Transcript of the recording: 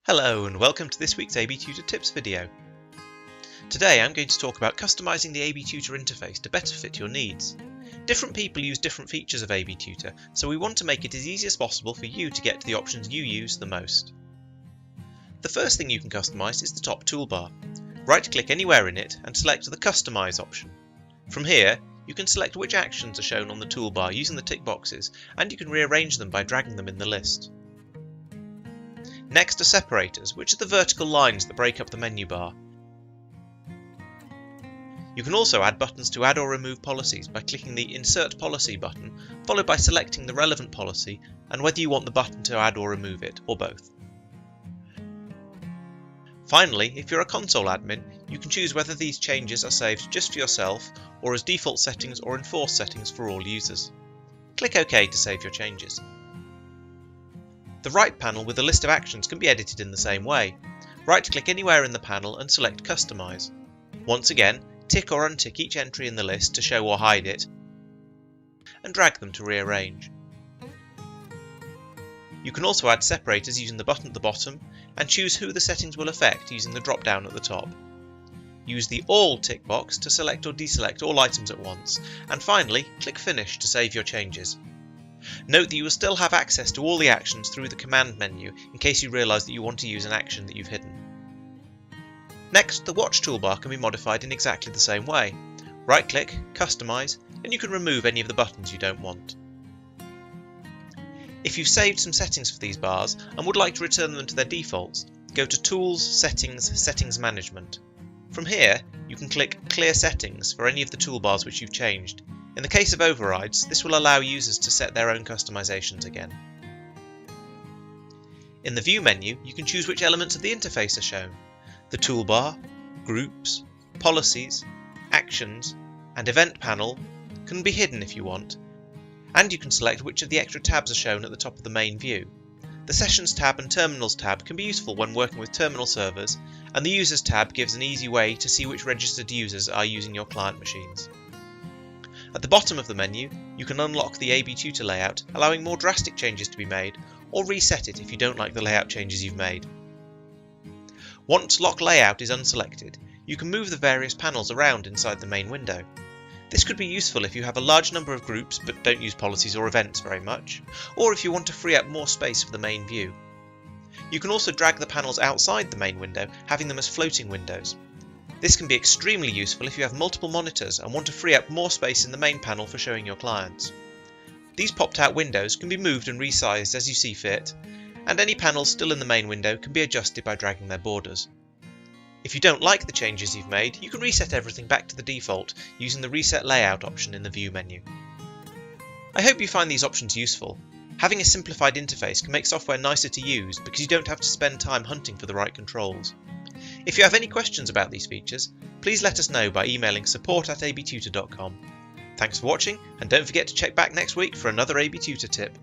Hello and welcome to this week's AB Tutor Tips video. Today I'm going to talk about customizing the AB Tutor interface to better fit your needs. Different people use different features of AB Tutor, so we want to make it as easy as possible for you to get to the options you use the most. The first thing you can customize is the top toolbar. Right-click anywhere in it and select the Customize option. From here, you can select which actions are shown on the toolbar using the tick boxes, and you can rearrange them by dragging them in the list. Next are separators, which are the vertical lines that break up the menu bar. You can also add buttons to add or remove policies by clicking the Insert Policy button, followed by selecting the relevant policy and whether you want the button to add or remove it, or both. Finally, if you're a console admin, you can choose whether these changes are saved just for yourself or as default settings or enforced settings for all users. Click OK to save your changes. The right panel with a list of actions can be edited in the same way. Right-click anywhere in the panel and select Customize. Once again, tick or untick each entry in the list to show or hide it, and drag them to rearrange. You can also add separators using the button at the bottom, and choose who the settings will affect using the drop-down at the top. Use the All tick box to select or deselect all items at once, and finally, click Finish to save your changes. Note that you will still have access to all the actions through the command menu in case you realise that you want to use an action that you've hidden. Next, the Watch toolbar can be modified in exactly the same way. Right-click, Customize, and you can remove any of the buttons you don't want. If you've saved some settings for these bars and would like to return them to their defaults, go to Tools, Settings, Settings Management. From here, you can click Clear Settings for any of the toolbars which you've changed. In the case of overrides, this will allow users to set their own customizations again. In the View menu, you can choose which elements of the interface are shown. The toolbar, groups, policies, actions, and event panel can be hidden if you want, and you can select which of the extra tabs are shown at the top of the main view. The Sessions tab and Terminals tab can be useful when working with terminal servers, and the Users tab gives an easy way to see which registered users are using your client machines. At the bottom of the menu, you can unlock the AB Tutor layout, allowing more drastic changes to be made, or reset it if you don't like the layout changes you've made. Once Lock Layout is unselected, you can move the various panels around inside the main window. This could be useful if you have a large number of groups but don't use policies or events very much, or if you want to free up more space for the main view. You can also drag the panels outside the main window, having them as floating windows. This can be extremely useful if you have multiple monitors and want to free up more space in the main panel for showing your clients. These popped out windows can be moved and resized as you see fit, and any panels still in the main window can be adjusted by dragging their borders. If you don't like the changes you've made, you can reset everything back to the default using the Reset Layout option in the View menu. I hope you find these options useful. Having a simplified interface can make software nicer to use because you don't have to spend time hunting for the right controls. If you have any questions about these features, please let us know by emailing support@abtutor.com. Thanks for watching, and don't forget to check back next week for another AB Tutor tip.